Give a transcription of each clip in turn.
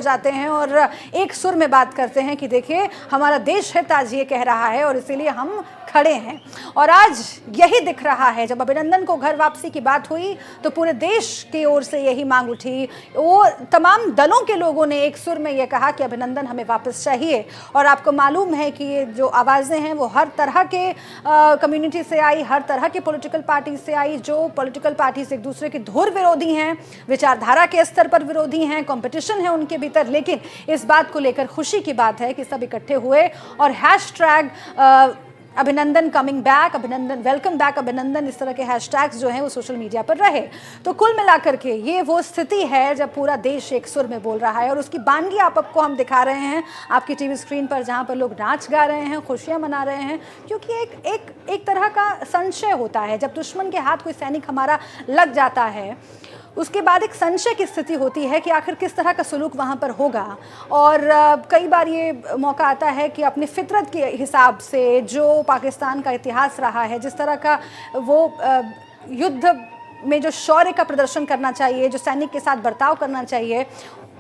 जाते हैं और एक सुर में बात करते हैं कि देखिए हमारा देश हित आज ये कह रहा है और इसीलिए हम खड़े हैं। और आज यही दिख रहा है, जब अभिनंदन को घर वापसी की बात हुई तो पूरे देश की ओर से यही मांग उठी। वो तमाम दलों के लोगों ने एक सुर में ये कहा कि अभिनंदन हमें वापस चाहिए। और आपको मालूम है कि ये जो आवाज़ें हैं वो हर तरह के कम्युनिटी से आई, हर तरह के पॉलिटिकल पार्टी से आई। जो पॉलिटिकल पार्टीज एक दूसरे के धुर विरोधी हैं, विचारधारा के स्तर पर विरोधी हैं, कंपटीशन है उनके भीतर, लेकिन इस बात को लेकर खुशी की बात है कि सब इकट्ठे हुए और हैशटैग अभिनंदन कमिंग बैक, अभिनंदन वेलकम बैक अभिनंदन, इस तरह के हैशटैग्स जो हैं वो सोशल मीडिया पर रहे। तो कुल मिलाकर के ये वो स्थिति है जब पूरा देश एक सुर में बोल रहा है। और उसकी बानगी आपको हम दिखा रहे हैं आपकी टीवी स्क्रीन पर, जहां पर लोग नाच गा रहे हैं, खुशियां मना रहे हैं, क्योंकि एक तरह का संशय होता है जब दुश्मन के हाथ कोई सैनिक हमारा लग जाता है, उसके बाद एक संशय की स्थिति होती है कि आखिर किस तरह का सलूक वहाँ पर होगा। और कई बार ये मौका आता है कि अपनी फितरत के हिसाब से जो पाकिस्तान का इतिहास रहा है, जिस तरह का वो युद्ध में जो शौर्य का प्रदर्शन करना चाहिए, जो सैनिक के साथ बर्ताव करना चाहिए,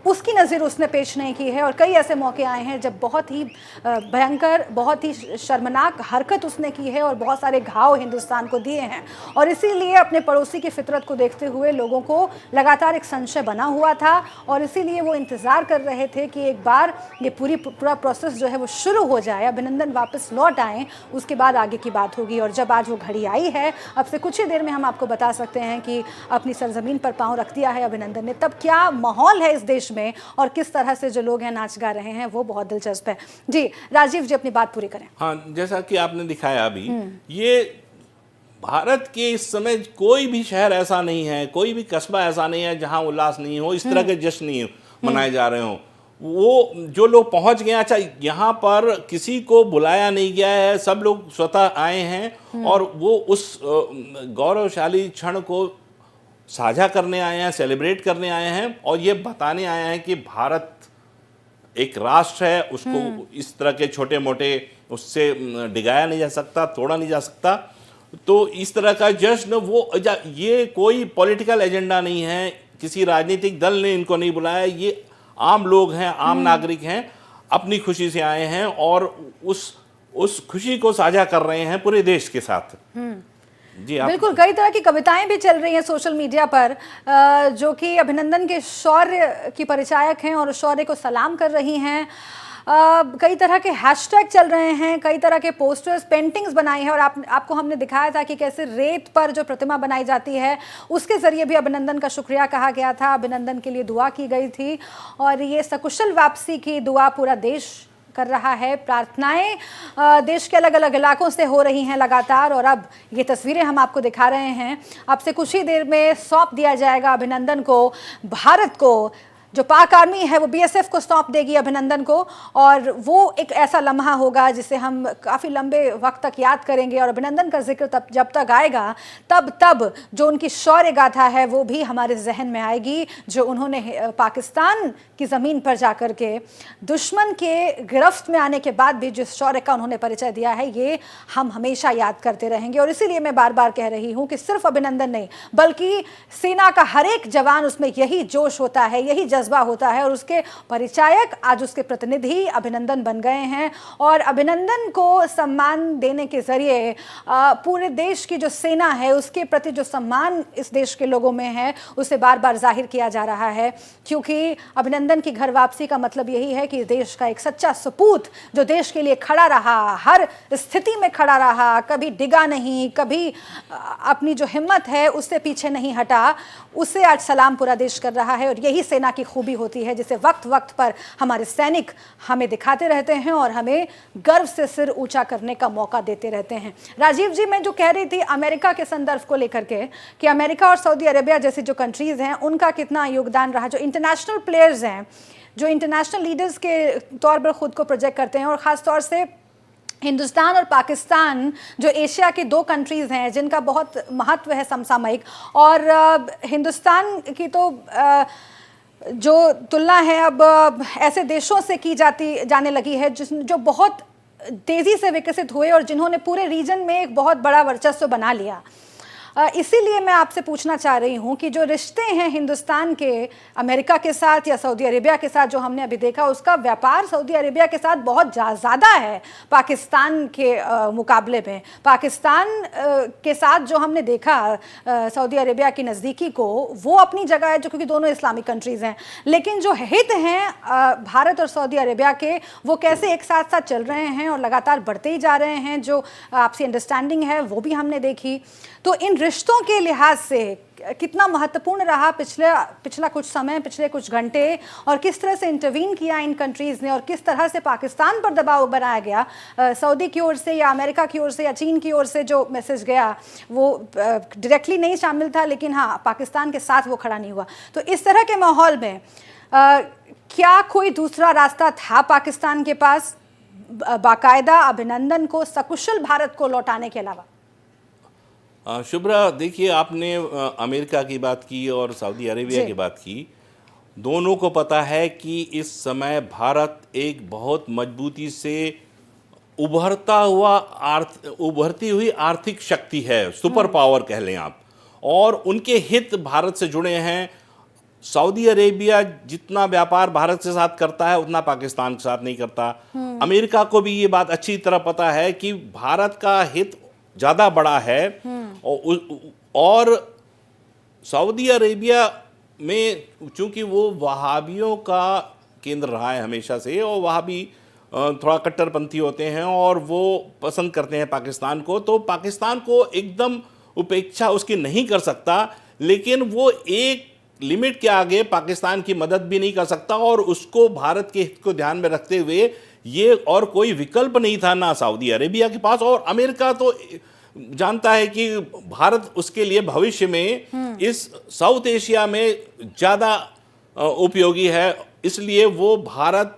उसकी नज़र उसने पेश नहीं की है। और कई ऐसे मौके आए हैं जब बहुत ही भयंकर, बहुत ही शर्मनाक हरकत उसने की है और बहुत सारे घाव हिंदुस्तान को दिए हैं। और इसीलिए अपने पड़ोसी की फितरत को देखते हुए लोगों को लगातार एक संशय बना हुआ था और इसीलिए वो इंतज़ार कर रहे थे कि एक बार ये पूरा प्रोसेस जो है वो शुरू हो जाए, अभिनंदन वापस लौट आएँ, उसके बाद आगे की बात होगी। और जब आज वो घड़ी आई है, अब से कुछ ही देर में हम आपको बता सकते हैं कि अपनी सरजमीन पर पाँव रख दिया है अभिनंदन ने, तब क्या माहौल है इस देश में और किस तरह से जो लोग हैं नाच गा रहे हैं, वो बहुत दिलचस्प है। जी राजीव जी, अपनी बात पूरी करें। हाँ, जैसा कि आपने दिखाया अभी, ये भारत के इस समय कोई भी शहर ऐसा नहीं है, कोई भी कस्बा ऐसा नहीं है जहां उल्लास नहीं हो, इस तरह के जश्न नहीं मनाए जा रहे हों। वो जो लोग पहुंच गए, अच्छा यहाँ पर किसी को बुलाया नहीं गया है, सब लोग स्वतः आए हैं और वो उस गौरवशाली क्षण को साझा करने आए हैं, सेलिब्रेट करने आए हैं और ये बताने आए हैं कि भारत एक राष्ट्र है, उसको इस तरह के छोटे मोटे उससे डिगाया नहीं जा सकता, तोड़ा नहीं जा सकता। तो इस तरह का जश्न, वो ये कोई पॉलिटिकल एजेंडा नहीं है, किसी राजनीतिक दल ने इनको नहीं बुलाया, ये आम लोग हैं, आम नागरिक हैं, अपनी खुशी से आए हैं और उस खुशी को साझा कर रहे हैं पूरे देश के साथ। जी बिल्कुल, कई तरह की कविताएं भी चल रही हैं सोशल मीडिया पर जो कि अभिनंदन के शौर्य की परिचायक हैं और उस शौर्य को सलाम कर रही हैं। कई तरह के हैशटैग चल रहे हैं, कई तरह के पोस्टर्स, पेंटिंग्स बनाई हैं और आपको हमने दिखाया था कि कैसे रेत पर जो प्रतिमा बनाई जाती है उसके ज़रिए भी अभिनंदन का शुक्रिया कहा गया था, अभिनंदन के लिए दुआ की गई थी। और ये सकुशल वापसी की दुआ पूरा देश कर रहा है। प्रार्थनाएं देश के अलग अलग इलाकों से हो रही हैं लगातार। और अब ये तस्वीरें हम आपको दिखा रहे हैं, अब से कुछ ही देर में सौंप दिया जाएगा अभिनंदन को, भारत को। जो पाक आर्मी है वो बीएसएफ को सौंप देगी अभिनंदन को और वो एक ऐसा लम्हा होगा जिसे हम काफ़ी लंबे वक्त तक याद करेंगे। और अभिनंदन का जिक्र जब तक आएगा तब जो उनकी शौर्य गाथा है वो भी हमारे जहन में आएगी, जो उन्होंने पाकिस्तान की ज़मीन पर जाकर के दुश्मन के गिरफ्त में आने के बाद भी जिस शौर्य का उन्होंने परिचय दिया है, ये हम हमेशा याद करते रहेंगे। और इसीलिए मैं बार बार कह रही हूँ कि सिर्फ अभिनंदन नहीं, बल्कि सेना का हर एक जवान, उसमें यही जोश होता है, यही जज्बा होता है और उसके परिचायक आज उसके प्रतिनिधि अभिनंदन बन गए हैं। और अभिनंदन को सम्मान देने के जरिए पूरे देश की जो सेना है उसके प्रति जो सम्मान इस देश के लोगों में है उसे बार बार जाहिर किया जा रहा है। क्योंकि अभिनंदन की घर वापसी का मतलब यही है कि देश का एक सच्चा सपूत जो देश के लिए खड़ा रहा, हर स्थिति में खड़ा रहा, कभी डिगा नहीं, कभी अपनी जो हिम्मत है उससे पीछे नहीं हटा, उसे आज सलाम पूरा देश कर रहा है। और यही सेना की खूबी होती है जिसे वक्त वक्त पर हमारे सैनिक हमें दिखाते रहते हैं और हमें गर्व से सिर ऊंचा करने का मौका देते रहते हैं। राजीव जी, मैं जो कह रही थी अमेरिका के संदर्भ को लेकर के कि अमेरिका और सऊदी अरेबिया जैसी जो कंट्रीज़ हैं उनका कितना योगदान रहा, जो इंटरनेशनल प्लेयर्स हैं, जो इंटरनेशनल लीडर्स के तौर पर ख़ुद को प्रोजेक्ट करते हैं। और ख़ास तौर से हिंदुस्तान और पाकिस्तान जो एशिया के दो कंट्रीज़ हैं जिनका बहुत महत्व है समसामयिक। और हिंदुस्तान की तो जो तुलना है अब ऐसे देशों से की जाने लगी है जो बहुत तेज़ी से विकसित हुए और जिन्होंने पूरे रीजन में एक बहुत बड़ा वर्चस्व बना लिया। इसीलिए मैं आपसे पूछना चाह रही हूं कि जो रिश्ते हैं हिंदुस्तान के अमेरिका के साथ या सऊदी अरेबिया के साथ जो हमने अभी देखा, उसका व्यापार सऊदी अरेबिया के साथ बहुत ज़्यादा है पाकिस्तान के मुकाबले में। पाकिस्तान के साथ जो हमने देखा सऊदी अरेबिया की नज़दीकी को, वो अपनी जगह है जो, क्योंकि दोनों इस्लामिक कंट्रीज़ हैं, लेकिन जो हित हैं भारत और सऊदी अरेबिया के, वो कैसे एक साथ साथ चल रहे हैं और लगातार बढ़ते ही जा रहे हैं। जो आपसी अंडरस्टैंडिंग है वो भी हमने देखी। तो इन रिश्तों के लिहाज से कितना महत्वपूर्ण रहा पिछला कुछ समय, पिछले कुछ घंटे, और किस तरह से इंटरवीन किया इन कंट्रीज़ ने, और किस तरह से पाकिस्तान पर दबाव बनाया गया सऊदी की ओर से या अमेरिका की ओर से या चीन की ओर से। जो मैसेज गया वो डायरेक्टली नहीं शामिल था, लेकिन हाँ, पाकिस्तान के साथ वो खड़ा नहीं हुआ। तो इस तरह के माहौल में क्या कोई दूसरा रास्ता था पाकिस्तान के पास बाकायदा अभिनंदन को सकुशल भारत को लौटाने के अलावा? शुभ्रा, देखिए, आपने अमेरिका की बात की और सऊदी अरेबिया की बात की। दोनों को पता है कि इस समय भारत एक बहुत मजबूती से उभरती हुई आर्थिक शक्ति है, सुपर पावर कह लें आप, और उनके हित भारत से जुड़े हैं। सऊदी अरेबिया जितना व्यापार भारत के साथ करता है उतना पाकिस्तान के साथ नहीं करता। अमेरिका को भी ये बात अच्छी तरह पता है कि भारत का हित ज़्यादा बड़ा है, और सऊदी अरेबिया में चूंकि वो वहाबियों का केंद्र रहा है हमेशा से, और वहाबी थोड़ा कट्टरपंथी होते हैं और वो पसंद करते हैं पाकिस्तान को, तो पाकिस्तान को एकदम उपेक्षा उसकी नहीं कर सकता, लेकिन वो एक लिमिट के आगे पाकिस्तान की मदद भी नहीं कर सकता। और उसको भारत के हित को ध्यान में रखते हुए ये और कोई विकल्प नहीं था ना सऊदी अरेबिया के पास, और अमेरिका तो जानता है कि भारत उसके लिए भविष्य में इस साउथ एशिया में ज़्यादा उपयोगी है, इसलिए वो भारत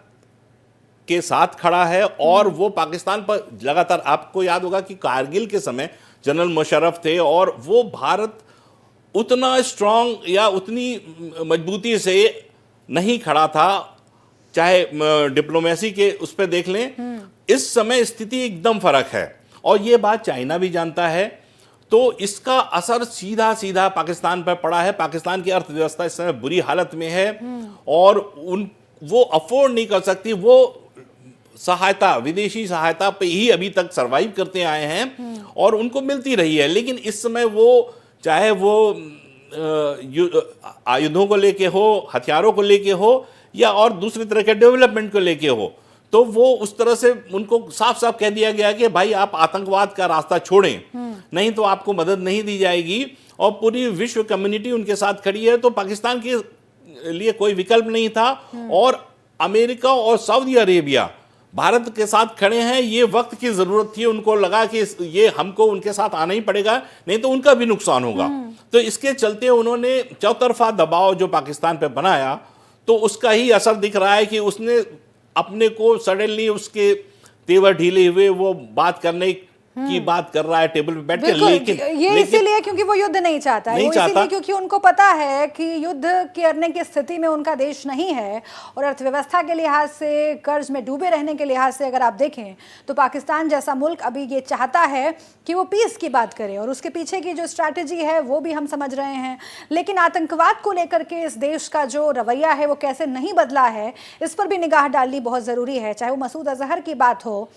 के साथ खड़ा है। और वो पाकिस्तान पर लगातार, आपको याद होगा कि कारगिल के समय जनरल मुशर्रफ थे, और वो भारत उतना स्ट्रांग या उतनी मजबूती से नहीं खड़ा था, चाहे डिप्लोमेसी के उस पर देख लें। इस समय स्थिति एकदम फर्क है, और ये बात चाइना भी जानता है। तो इसका असर सीधा सीधा पाकिस्तान पर पड़ा है। पाकिस्तान की अर्थव्यवस्था इस समय बुरी हालत में है, और वो अफोर्ड नहीं कर सकती। वो सहायता, विदेशी सहायता पे ही अभी तक सरवाइव करते आए हैं, और उनको मिलती रही है। लेकिन इस समय वो, चाहे वो आयुधों को लेके हो, हथियारों को लेके हो, या और दूसरी तरह के डेवलपमेंट को लेके हो, तो वो उस तरह से उनको साफ साफ कह दिया गया कि भाई आप आतंकवाद का रास्ता छोड़ें, नहीं तो आपको मदद नहीं दी जाएगी। और पूरी विश्व कम्युनिटी उनके साथ खड़ी है, तो पाकिस्तान के लिए कोई विकल्प नहीं था। और अमेरिका और सऊदी अरेबिया भारत के साथ खड़े हैं। ये वक्त की ज़रूरत थी, उनको लगा कि ये हमको उनके साथ आना ही पड़ेगा, नहीं तो उनका भी नुकसान होगा। तो इसके चलते उन्होंने चौतरफा दबाव जो पाकिस्तान पे बनाया, तो उसका ही असर दिख रहा है कि उसने अपने को सडनली उसके तेवर ढीले हुए वो बात करने की बात कर रहा है टेबल पे बैठ के। लेकिन ये इसीलिए क्योंकि वो युद्ध नहीं चाहता है, वो इसीलिए क्योंकि उनको पता है कि युद्ध करने की स्थिति में उनका देश नहीं है। और अर्थव्यवस्था के लिहाज से, कर्ज में डूबे रहने के लिहाज से अगर आप देखें तो पाकिस्तान जैसा मुल्क अभी ये चाहता है कि वो पीस की बात करे, और उसके पीछे की जो स्ट्रैटेजी है वो भी हम समझ रहे हैं। लेकिन आतंकवाद को लेकर के इस देश का जो रवैया है वो कैसे नहीं बदला है, इस पर भी निगाह डालनी बहुत ज़रूरी है। चाहे वो मसूद अजहर की बात हो,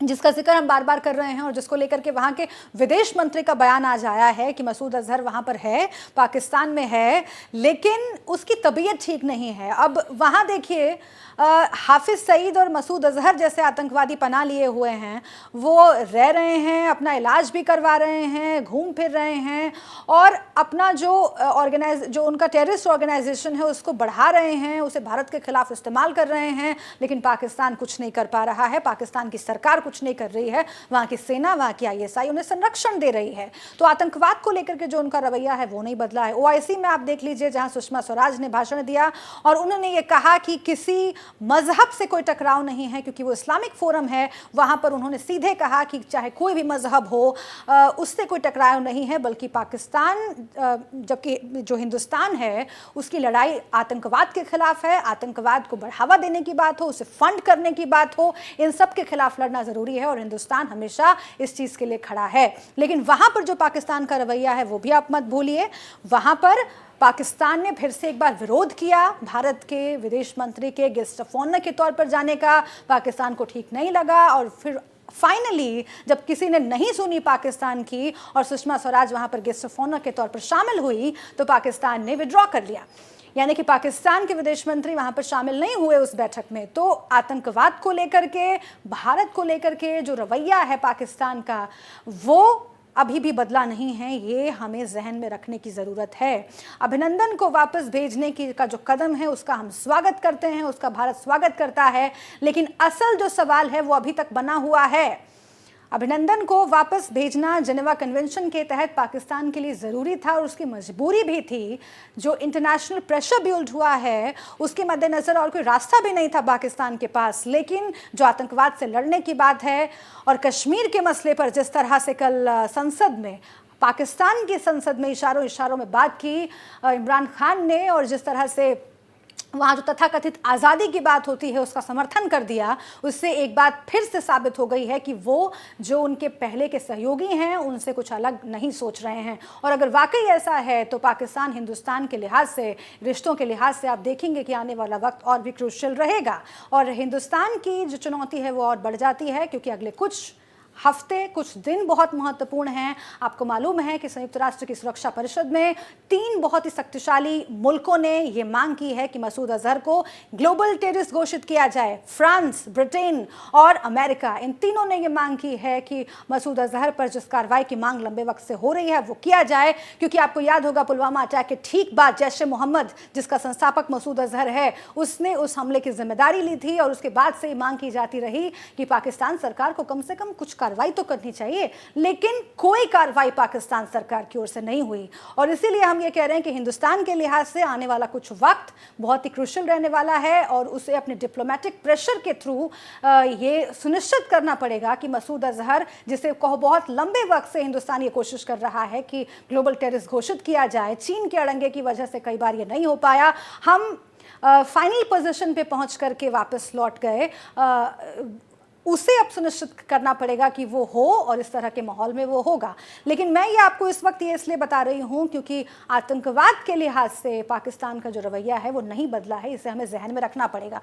जिसका जिक्र हम बार बार कर रहे हैं, और जिसको लेकर के वहाँ के विदेश मंत्री का बयान आज आया है कि मसूद अजहर वहाँ पर है, पाकिस्तान में है, लेकिन उसकी तबीयत ठीक नहीं है। अब वहाँ देखिए, हाफिज सईद और मसूद अजहर जैसे आतंकवादी पनाह लिए हुए हैं, वो रह रहे हैं, अपना इलाज भी करवा रहे हैं, घूम फिर रहे हैं, और अपना जो उनका टेररिस्ट ऑर्गेनाइजेशन है उसको बढ़ा रहे हैं, उसे भारत के खिलाफ इस्तेमाल कर रहे हैं। लेकिन पाकिस्तान कुछ नहीं कर पा रहा है, पाकिस्तान की सरकार कुछ नहीं कर रही है, वहाँ की सेना, वहाँ की ISI उन्हें संरक्षण दे रही है। तो आतंकवाद को लेकर के जो उनका रवैया है वो नहीं बदला है। OIC में आप देख लीजिए, जहाँ सुषमा स्वराज ने भाषण दिया और उन्होंने ये कहा कि किसी मजहब से कोई टकराव नहीं है, क्योंकि वो इस्लामिक फोरम है। वहाँ पर उन्होंने सीधे कहा कि चाहे कोई भी मजहब हो उससे कोई टकराव नहीं है, बल्कि पाकिस्तान जबकि जो हिंदुस्तान है उसकी लड़ाई आतंकवाद के खिलाफ है। आतंकवाद को बढ़ावा देने की बात हो, उसे फंड करने की बात हो, इन सब के खिलाफ लड़ना ज़रूरी है और हिंदुस्तान हमेशा इस चीज़ के लिए खड़ा है। लेकिन वहाँ पर जो पाकिस्तान का रवैया है वो भी आप मत भूलिए। वहाँ पर पाकिस्तान ने फिर से एक बार विरोध किया। भारत के विदेश मंत्री के गेस्ट ऑफ ऑनर के तौर पर जाने का पाकिस्तान को ठीक नहीं लगा और फिर फाइनली जब किसी ने नहीं सुनी पाकिस्तान की और सुषमा स्वराज वहाँ पर गेस्ट ऑफ ऑनर के तौर पर शामिल हुई तो पाकिस्तान ने विड्रॉ कर लिया, यानी कि पाकिस्तान के विदेश मंत्री वहाँ पर शामिल नहीं हुए उस बैठक में। तो आतंकवाद को लेकर के, भारत को लेकर के जो रवैया है पाकिस्तान का वो अभी भी बदला नहीं है, ये हमें जहन में रखने की ज़रूरत है। अभिनंदन को वापस भेजने की का जो कदम है उसका हम स्वागत करते हैं, उसका भारत स्वागत करता है, लेकिन असल जो सवाल है वो अभी तक बना हुआ है। अभिनंदन को वापस भेजना जेनेवा कन्वेंशन के तहत पाकिस्तान के लिए ज़रूरी था और उसकी मजबूरी भी थी। जो इंटरनेशनल प्रेशर बिल्ड हुआ है उसके मद्देनज़र और कोई रास्ता भी नहीं था पाकिस्तान के पास। लेकिन जो आतंकवाद से लड़ने की बात है और कश्मीर के मसले पर जिस तरह से कल संसद में, पाकिस्तान की संसद में इशारों इशारों में बात की इमरान खान ने और जिस तरह से वहाँ जो तथाकथित आज़ादी की बात होती है उसका समर्थन कर दिया, उससे एक बात फिर से साबित हो गई है कि वो जो उनके पहले के सहयोगी हैं उनसे कुछ अलग नहीं सोच रहे हैं। और अगर वाकई ऐसा है तो पाकिस्तान हिंदुस्तान के लिहाज से, रिश्तों के लिहाज से आप देखेंगे कि आने वाला वक्त और भी क्रूशियल रहेगा और हिंदुस्तान की जो चुनौती है वो और बढ़ जाती है, क्योंकि अगले कुछ हफ्ते, कुछ दिन बहुत महत्वपूर्ण हैं। आपको मालूम है कि संयुक्त राष्ट्र की सुरक्षा परिषद में 3 बहुत ही शक्तिशाली मुल्कों ने ये मांग की है कि मसूद अजहर को ग्लोबल टेररिस्ट घोषित किया जाए। फ्रांस, ब्रिटेन और अमेरिका, इन तीनों ने ये मांग की है कि मसूद अजहर पर जिस कार्रवाई की मांग लंबे वक्त से हो रही है वो किया जाए, क्योंकि आपको याद होगा पुलवामा अटैक के ठीक बाद जैश-ए-मोहम्मद, जिसका संस्थापक मसूद अजहर है, उसने उस हमले की जिम्मेदारी ली थी और उसके बाद से ये मांग की जाती रही कि पाकिस्तान सरकार को कम से कम कुछ कार्रवाई तो करनी चाहिए। लेकिन कोई कार्रवाई पाकिस्तान सरकार की ओर से नहीं हुई और इसीलिए हम ये कह रहे हैं कि हिंदुस्तान के लिहाज से आने वाला कुछ वक्त बहुत ही क्रूशियल रहने वाला है और उसे अपने डिप्लोमेटिक प्रेशर के थ्रू ये सुनिश्चित करना पड़ेगा कि मसूद अजहर, जिसे कहो बहुत लंबे वक्त से हिंदुस्तान ये कोशिश कर रहा है कि ग्लोबल टेररिस्ट घोषित किया जाए, चीन के अड़ंगे की वजह से कई बार ये नहीं हो पाया, हम फाइनल पोजीशन पे पहुंच करके वापस लौट गए, उसे अब सुनिश्चित करना पड़ेगा कि वो हो और इस तरह के माहौल में वो होगा। लेकिन मैं ये आपको इस वक्त ये इसलिए बता रही हूँ क्योंकि आतंकवाद के लिहाज से पाकिस्तान का जो रवैया है वो नहीं बदला है, इसे हमें जहन में रखना पड़ेगा।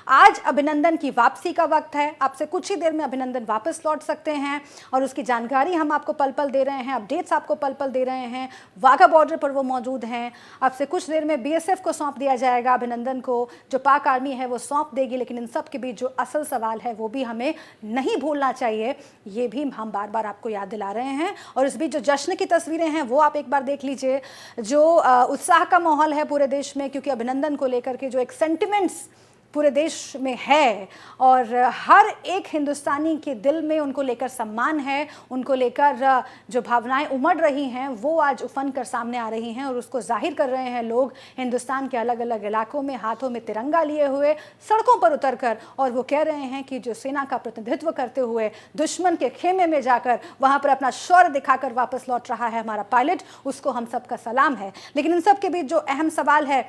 आज अभिनंदन की वापसी का वक्त है, आपसे कुछ ही देर में अभिनंदन वापस लौट सकते हैं और उसकी जानकारी हम आपको पल पल दे रहे हैं, अपडेट्स आपको पल पल दे रहे हैं। वाघा बॉर्डर पर वो मौजूद हैं, आपसे कुछ देर में BSF को सौंप दिया जाएगा, अभिनंदन को जो पाक आर्मी है वो सौंप देगी। लेकिन इन सब के बीच जो असल सवाल है वो भी हमें नहीं भूलना चाहिए, ये भी हम बार बार आपको याद दिला रहे हैं। और इस बीच जो जश्न की तस्वीरें हैं वो आप एक बार देख लीजिए, जो उत्साह का माहौल है पूरे देश में, क्योंकि अभिनंदन को लेकर के जो एक सेंटिमेंट्स पूरे देश में है और हर एक हिंदुस्तानी के दिल में उनको लेकर सम्मान है, उनको लेकर जो भावनाएं उमड़ रही हैं वो आज उफन कर सामने आ रही हैं और उसको जाहिर कर रहे हैं लोग हिंदुस्तान के अलग अलग इलाकों में हाथों में तिरंगा लिए हुए सड़कों पर उतरकर, और वो कह रहे हैं कि जो सेना का प्रतिनिधित्व करते हुए दुश्मन के खेमे में जाकर वहाँ पर अपना शौर्य दिखाकर वापस लौट रहा है हमारा पायलट, उसको हम सबका सलाम है। लेकिन इन सब के बीच जो अहम सवाल है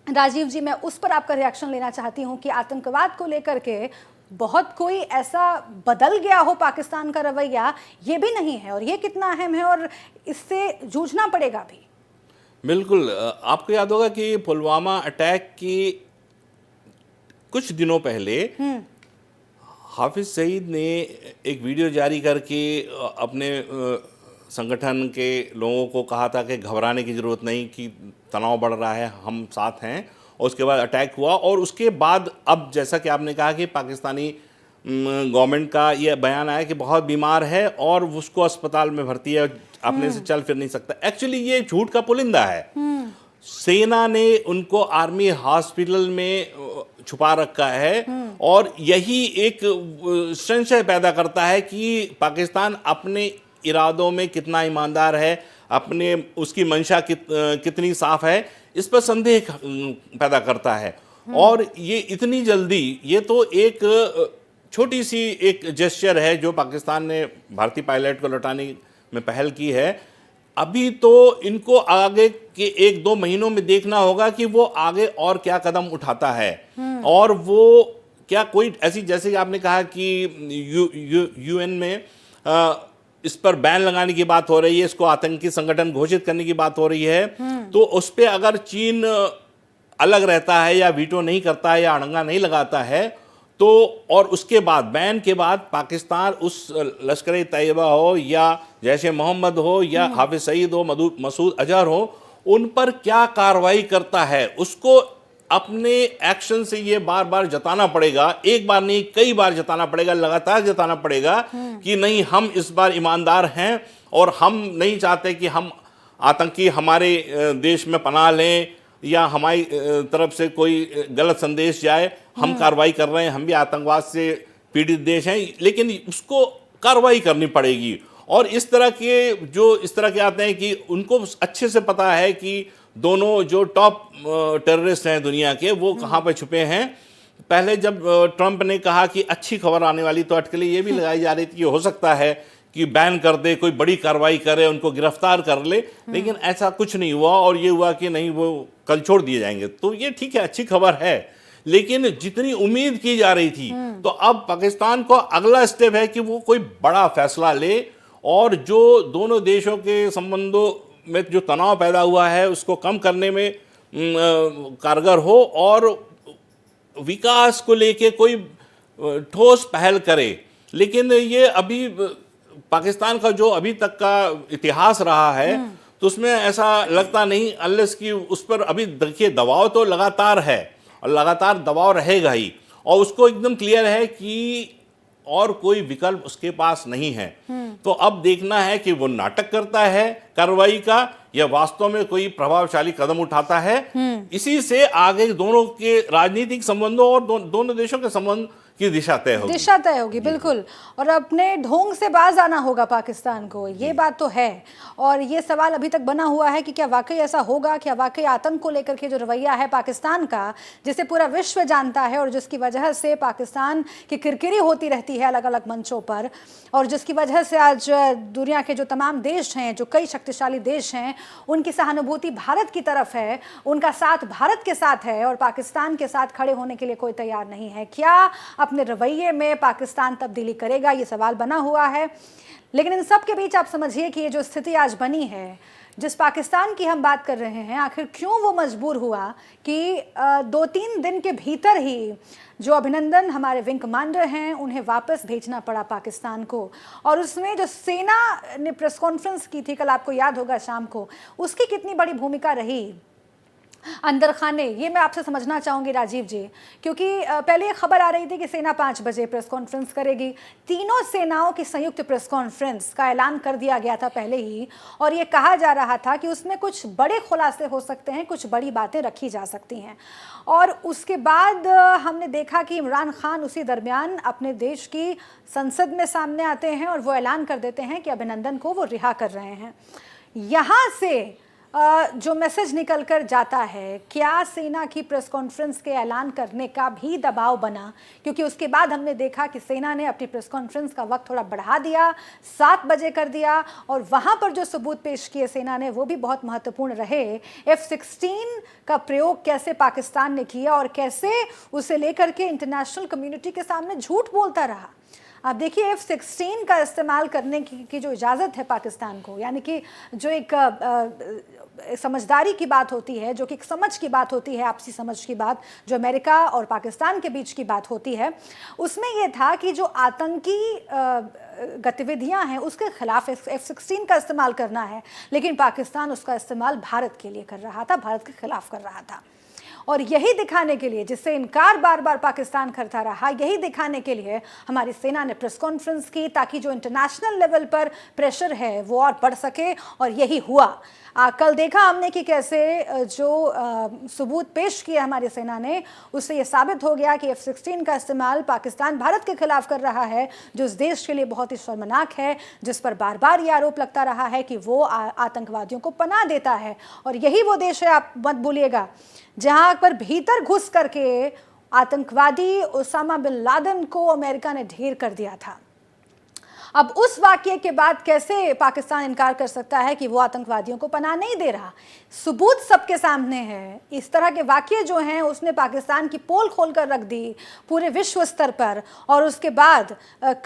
राजीव जी, मैं उस पर आपका रिएक्शन लेना चाहती हूं कि आतंकवाद को लेकर के बहुत कोई ऐसा बदल गया हो पाकिस्तान का रवैया, ये भी नहीं है और ये कितना अहम है और इससे जूझना पड़ेगा भी। बिल्कुल, आपको याद होगा कि पुलवामा अटैक की कुछ दिनों पहले हाफिज सईद ने एक वीडियो जारी करके अपने संगठन के लोगों को कहा था कि घबराने की ज़रूरत नहीं, कि तनाव बढ़ रहा है, हम साथ हैं। और उसके बाद अटैक हुआ और उसके बाद अब जैसा कि आपने कहा कि पाकिस्तानी गवर्नमेंट का ये बयान आया कि बहुत बीमार है और उसको अस्पताल में भर्ती है, अपने से चल फिर नहीं सकता। एक्चुअली ये झूठ का पुलिंदा है। सेना ने उनको आर्मी हॉस्पिटल में छुपा रखा है और यही एक संशय पैदा करता है कि पाकिस्तान अपने इरादों में कितना ईमानदार है, अपने उसकी मंशा कितनी साफ है, इस पर संदेह पैदा करता है। और ये इतनी जल्दी, ये तो एक छोटी सी एक जेस्चर है जो पाकिस्तान ने भारतीय पायलट को लौटाने में पहल की है। अभी तो इनको आगे के 1-2 महीनों में देखना होगा कि वो आगे और क्या कदम उठाता है, और वो क्या कोई ऐसी, जैसे कि आपने कहा कि यूएन में इस पर बैन लगाने की बात हो रही है, इसको आतंकी संगठन घोषित करने की बात हो रही है, तो उस पर अगर चीन अलग रहता है या वीटो नहीं करता है या अड़ंगा नहीं लगाता है, तो और उसके बाद बैन के बाद पाकिस्तान उस लश्कर तैयबा हो या जैश ए मोहम्मद हो या हाफिज सईद हो, मसूद अजहर हो, उन पर क्या कार्रवाई करता है, उसको अपने एक्शन से ये बार बार जताना पड़ेगा। एक बार नहीं, कई बार जताना पड़ेगा, लगातार जताना पड़ेगा कि नहीं, हम इस बार ईमानदार हैं और हम नहीं चाहते कि हम आतंकी हमारे देश में पनाह लें या हमारी तरफ से कोई गलत संदेश जाए। हम कार्रवाई कर रहे हैं, हम भी आतंकवाद से पीड़ित देश हैं, लेकिन उसको कार्रवाई करनी पड़ेगी। और इस तरह के आते हैं कि उनको अच्छे से पता है कि दोनों जो टॉप टेररिस्ट हैं दुनिया के, वो कहाँ पे छुपे हैं। पहले जब ट्रंप ने कहा कि अच्छी खबर आने वाली, तो अटकलें ये भी लगाई जा रही थी कि हो सकता है कि बैन कर दे, कोई बड़ी कार्रवाई करे, उनको गिरफ्तार कर ले, लेकिन ऐसा कुछ नहीं हुआ और ये हुआ कि नहीं, वो कल छोड़ दिए जाएंगे। तो ये ठीक है, अच्छी खबर है, लेकिन जितनी उम्मीद की जा रही थी, तो अब पाकिस्तान को अगला स्टेप है कि वो कोई बड़ा फैसला ले और जो दोनों देशों के संबंधों में जो तनाव पैदा हुआ है उसको कम करने में कारगर हो और विकास को लेके कोई ठोस पहल करे। लेकिन ये अभी पाकिस्तान का जो अभी तक का इतिहास रहा है, तो उसमें ऐसा लगता नहीं, अनलेस कि उस पर अभी देखिए दबाव तो लगातार है और लगातार दबाव रहेगा ही, और उसको एकदम क्लियर है कि और कोई विकल्प उसके पास नहीं है। तो अब देखना है कि वो नाटक करता है कार्रवाई का या वास्तव में कोई प्रभावशाली कदम उठाता है। इसी से आगे दोनों के राजनीतिक संबंधों और दोनों देशों के संबंध की दिशा तय होगी। बिल्कुल। और अपने ढोंग से बाज आना होगा पाकिस्तान को, ये बात तो है। और ये सवाल अभी तक बना हुआ है कि क्या वाकई ऐसा होगा, क्या वाकई आतंक को लेकर के जो रवैया है पाकिस्तान का, जिसे पूरा विश्व जानता है और जिसकी वजह से पाकिस्तान की किरकिरी होती रहती है अलग अलग मंचों पर, और जिसकी वजह से आज दुनिया के जो तमाम देश हैं, जो कई शक्तिशाली देश हैं, उनकी सहानुभूति भारत की तरफ है, उनका साथ भारत के साथ है और पाकिस्तान के साथ खड़े होने के लिए कोई तैयार नहीं है। क्या अपने रवैये में पाकिस्तान तब्दीली करेगा, ये सवाल बना हुआ है। लेकिन इन सब के बीच आप समझिए कि ये जो स्थिति आज बनी है, जिस पाकिस्तान की हम बात कर रहे हैं, आखिर क्यों वो मजबूर हुआ कि 2-3 दिन के भीतर ही जो अभिनंदन हमारे विंग कमांडर हैं उन्हें वापस भेजना पड़ा पाकिस्तान को। और उसमें जो सेना ने प्रेस कॉन्फ्रेंस की थी कल, आपको याद होगा शाम को, उसकी कितनी बड़ी भूमिका रही अंदर खाने, ये मैं आपसे समझना चाहूँगी राजीव जी, क्योंकि पहले ये खबर आ रही थी कि सेना 5 बजे प्रेस कॉन्फ्रेंस करेगी। तीनों सेनाओं की संयुक्त प्रेस कॉन्फ्रेंस का ऐलान कर दिया गया था पहले ही, और ये कहा जा रहा था कि उसमें कुछ बड़े खुलासे हो सकते हैं, कुछ बड़ी बातें रखी जा सकती हैं। और उसके बाद हमने देखा कि इमरान खान उसी दरमियान अपने देश की संसद में सामने आते हैं और वो ऐलान कर देते हैं कि अभिनंदन को वो रिहा कर रहे हैं। यहाँ से जो मैसेज निकल कर जाता है, क्या सेना की प्रेस कॉन्फ्रेंस के ऐलान करने का भी दबाव बना? क्योंकि उसके बाद हमने देखा कि सेना ने अपनी प्रेस कॉन्फ्रेंस का वक्त थोड़ा बढ़ा दिया, 7 बजे कर दिया, और वहाँ पर जो सबूत पेश किए सेना ने वो भी बहुत महत्वपूर्ण रहे। F-16 का प्रयोग कैसे पाकिस्तान ने किया और कैसे उसे लेकर के इंटरनेशनल कम्युनिटी के सामने झूठ बोलता रहा। आप देखिए, F-16 का इस्तेमाल करने की जो इजाज़त है पाकिस्तान को, यानी कि जो एक समझदारी की बात होती है, जो कि एक समझ की बात होती है, आपसी समझ की बात, जो अमेरिका और पाकिस्तान के बीच की बात होती है, उसमें यह था कि जो आतंकी गतिविधियां हैं उसके खिलाफ F-16 का इस्तेमाल करना है, लेकिन पाकिस्तान उसका इस्तेमाल भारत के लिए कर रहा था, भारत के खिलाफ कर रहा था। और यही दिखाने के लिए, जिससे इनकार बार बार पाकिस्तान करता रहा, यही दिखाने के लिए हमारी सेना ने प्रेस कॉन्फ्रेंस की, ताकि जो इंटरनेशनल लेवल पर प्रेशर है वो और बढ़ सके, और यही हुआ। कल देखा हमने कि कैसे जो सबूत पेश किए हमारी सेना ने, उससे ये साबित हो गया कि F-16 का इस्तेमाल पाकिस्तान भारत के खिलाफ कर रहा है, जो इस देश के लिए बहुत ही शर्मनाक है, जिस पर बार बार ये आरोप लगता रहा है कि वो आतंकवादियों को पनाह देता है। और यही वो देश है, आप मत भूलिएगा, जहां पर भीतर घुस करके आतंकवादी ओसामा बिन लादेन को अमेरिका ने ढेर कर दिया था। अब उस वाकये के बाद कैसे पाकिस्तान इनकार कर सकता है कि वो आतंकवादियों को पनाह नहीं दे रहा? सबूत सबके सामने है। इस तरह के वाकये जो हैं उसने पाकिस्तान की पोल खोल कर रख दी पूरे विश्व स्तर पर। और उसके बाद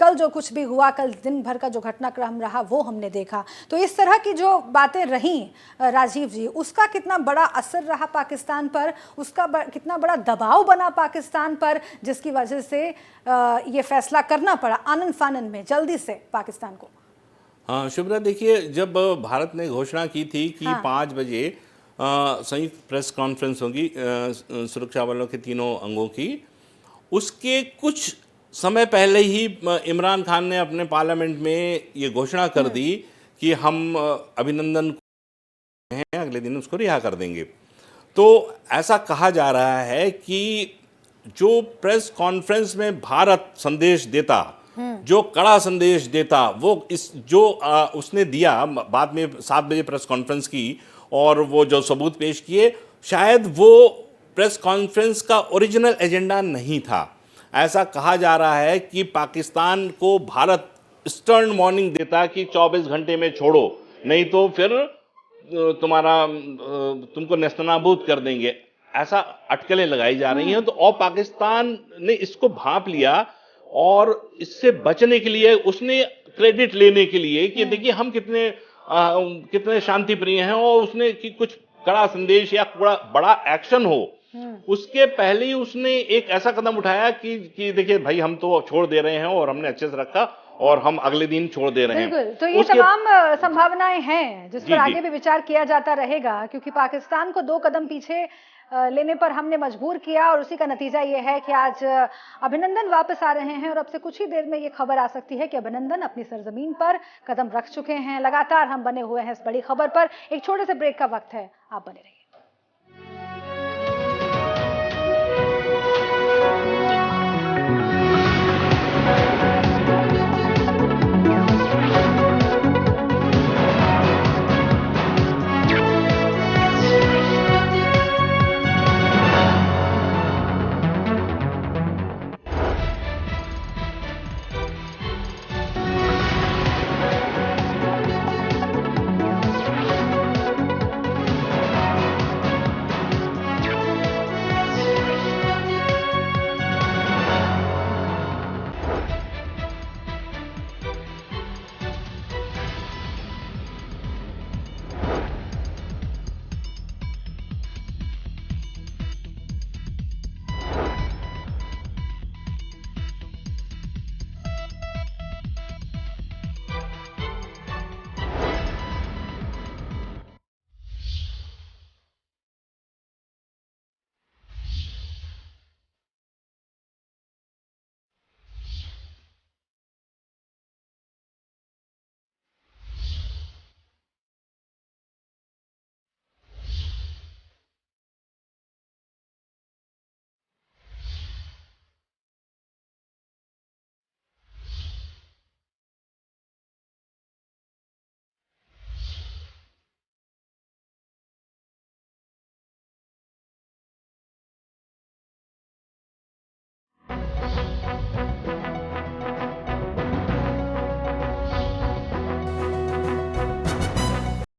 कल जो कुछ भी हुआ, कल दिन भर का जो घटनाक्रम रहा वो हमने देखा। तो इस तरह की जो बातें रहीं राजीव जी, उसका कितना बड़ा असर रहा पाकिस्तान पर, उसका कितना बड़ा दबाव बना पाकिस्तान पर, जिसकी वजह से ये फैसला करना पड़ा आनन फानन में जल्दी से पाकिस्तान को? हाँ शुभ्रा, देखिए जब भारत ने घोषणा की थी कि 5 बजे संयुक्त प्रेस कॉन्फ्रेंस होगी सुरक्षा बलों के तीनों अंगों की, उसके कुछ समय पहले ही इमरान खान ने अपने पार्लियामेंट में ये घोषणा कर दी कि हम अभिनंदन हैं, अगले दिन उसको रिहा कर देंगे। तो ऐसा कहा जा रहा है कि जो प्रेस कॉन्फ्रेंस में भारत संदेश देता, जो कड़ा संदेश देता, वो इस जो उसने दिया बाद में 7 बजे प्रेस कॉन्फ्रेंस की, और वो जो सबूत पेश किए, शायद वो प्रेस कॉन्फ्रेंस का ओरिजिनल एजेंडा नहीं था। ऐसा कहा जा रहा है कि पाकिस्तान को भारत स्टर्न वार्निंग देता कि 24 घंटे में छोड़ो, नहीं तो फिर तुमको नेस्तनाबूद कर देंगे। ऐसा अटकलें लगाई जा रही हैं। तो और पाकिस्तान ने इसको भांप लिया और इससे बचने के लिए उसने क्रेडिट लेने के लिए कि देखिए हम कितने शांति प्रिय हैं, और उसने कि कुछ कड़ा संदेश या बड़ा एक्शन हो, उसके पहले ही उसने एक ऐसा कदम उठाया कि देखिए भाई हम तो छोड़ दे रहे हैं और हमने अच्छे से रखा और हम अगले दिन छोड़ दे रहे हैं। बिल्कुल, तो ये तमाम संभावनाएं हैं जिस पर आगे भी विचार किया जाता रहेगा, क्योंकि पाकिस्तान को 2 कदम पीछे लेने पर हमने मजबूर किया, और उसी का नतीजा ये है कि आज अभिनंदन वापस आ रहे हैं। और अब से कुछ ही देर में ये खबर आ सकती है कि अभिनंदन अपनी सरजमीन पर कदम रख चुके हैं। लगातार हम बने हुए हैं इस बड़ी खबर पर। एक छोटे से ब्रेक का वक्त है, आप बने रहिए।